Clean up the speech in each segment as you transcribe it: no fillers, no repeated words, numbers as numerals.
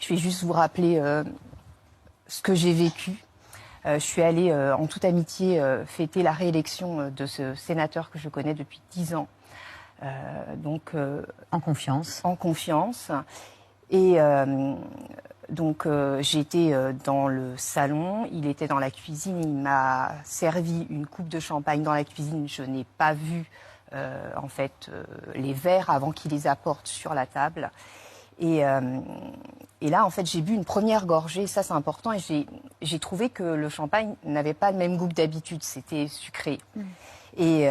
Je vais juste vous rappeler ce que j'ai vécu. Je suis allée en toute amitié fêter la réélection de ce sénateur que je connais depuis 10 ans. En confiance. En confiance. Et j'étais dans le salon, il était dans la cuisine, il m'a servi une coupe de champagne dans la cuisine. Je n'ai pas vu les verres avant qu'il les apporte sur la table. Et là, en fait, j'ai bu une première gorgée, ça c'est important, et j'ai trouvé que le champagne n'avait pas le même goût que d'habitude, c'était sucré. Et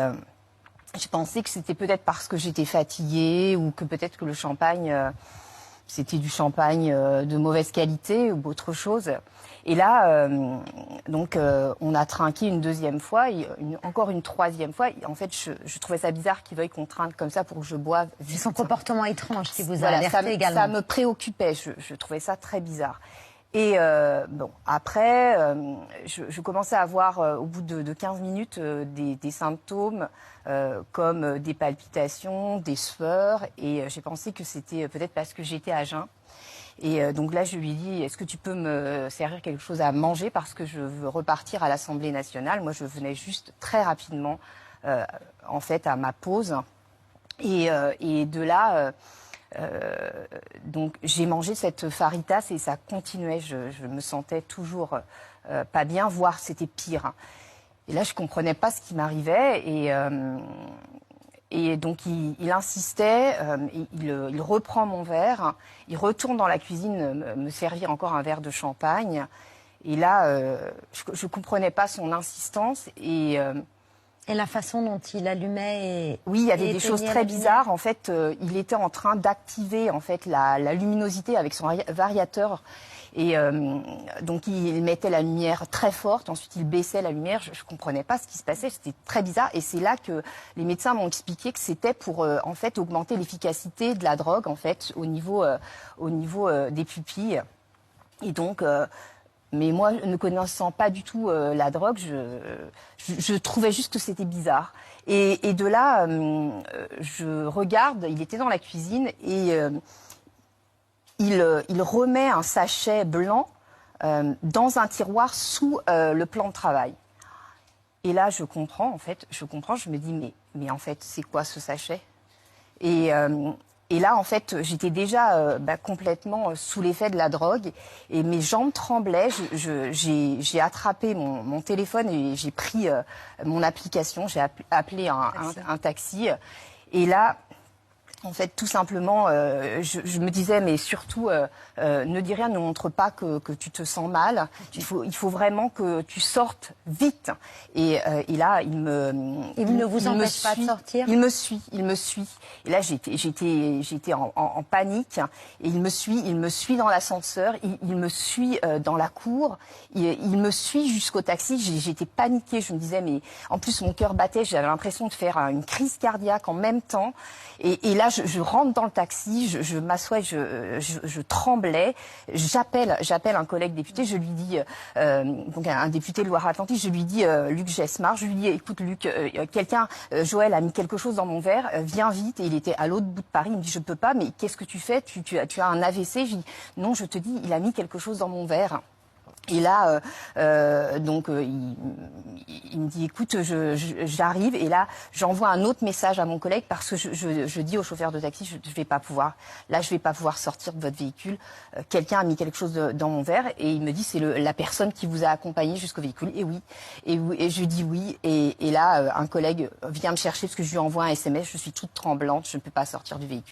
je pensais que c'était peut-être parce que j'étais fatiguée ou que peut-être que le champagne, c'était du champagne de mauvaise qualité ou autre chose. Et là, on a trinqué une deuxième fois, encore une troisième fois. En fait, je trouvais ça bizarre qu'il veuille qu'on trinque comme ça pour que je boive vite. C'est son comportement étrange qui vous a alerté également. Ça me préoccupait, je trouvais ça très bizarre. Et après, je commençais à avoir, au bout de 15 minutes, des symptômes comme des palpitations, des sueurs. Et j'ai pensé que c'était peut-être parce que j'étais à jeun. Et donc là, je lui ai dit, est-ce que tu peux me servir quelque chose à manger parce que je veux repartir à l'Assemblée nationale. Moi, je venais juste très rapidement, en fait, à ma pause. Et de là... donc j'ai mangé cette faritas et ça continuait, je me sentais toujours pas bien, voire c'était pire. Et là je comprenais pas ce qui m'arrivait et donc il insistait, il reprend mon verre, il retourne dans la cuisine me servir encore un verre de champagne et là je comprenais pas son insistance Et la façon dont il allumait Oui, il y avait des choses très bizarres. En fait, il était en train d'activer en fait la luminosité avec son variateur. Et donc, il mettait la lumière très forte. Ensuite, il baissait la lumière. Je ne comprenais pas ce qui se passait. C'était très bizarre. Et c'est là que les médecins m'ont expliqué que c'était pour en fait augmenter l'efficacité de la drogue en fait au niveau des pupilles. Et donc mais moi, ne connaissant pas du tout la drogue, je trouvais juste que c'était bizarre. Et de là, je regarde, il était dans la cuisine et il remet un sachet blanc dans un tiroir sous le plan de travail. Et là, je comprends, je me dis, mais en fait, c'est quoi ce sachet ? Et là, en fait, j'étais déjà complètement sous l'effet de la drogue et mes jambes tremblaient. J'ai attrapé mon téléphone et j'ai pris mon application. J'ai appelé un taxi. Et là, en fait, tout simplement, je me disais, mais surtout, ne dis rien, ne montre pas que tu te sens mal. Il faut vraiment que tu sortes vite. Et là, il ne vous empêche pas de sortir. Il me suit. Et là, j'étais en panique. Et il me suit dans l'ascenseur. Il me suit dans la cour. Il me suit jusqu'au taxi. J'étais paniquée. Je me disais, mais en plus, mon cœur battait. J'avais l'impression de faire une crise cardiaque en même temps. Et là, je rentre dans le taxi, je m'assois, je tremblais. J'appelle un collègue député, je lui dis, donc un député de Loire-Atlantique, je lui dis, Luc Jesmar, je lui dis, écoute Luc, Joël a mis quelque chose dans mon verre, viens vite. Et il était à l'autre bout de Paris, il me dit, je peux pas, mais qu'est-ce que tu fais, tu as un AVC? Je dis, non, je te dis, il a mis quelque chose dans mon verre. Et là, il me dit, écoute, j'arrive. Et là, j'envoie un autre message à mon collègue parce que je dis au chauffeur de taxi, je vais pas pouvoir sortir de votre véhicule. Quelqu'un a mis quelque chose dans mon verre. Et il me dit, c'est la personne qui vous a accompagné jusqu'au véhicule. Et oui. Et je dis oui. Et là, un collègue vient me chercher parce que je lui envoie un SMS. Je suis toute tremblante. Je ne peux pas sortir du véhicule.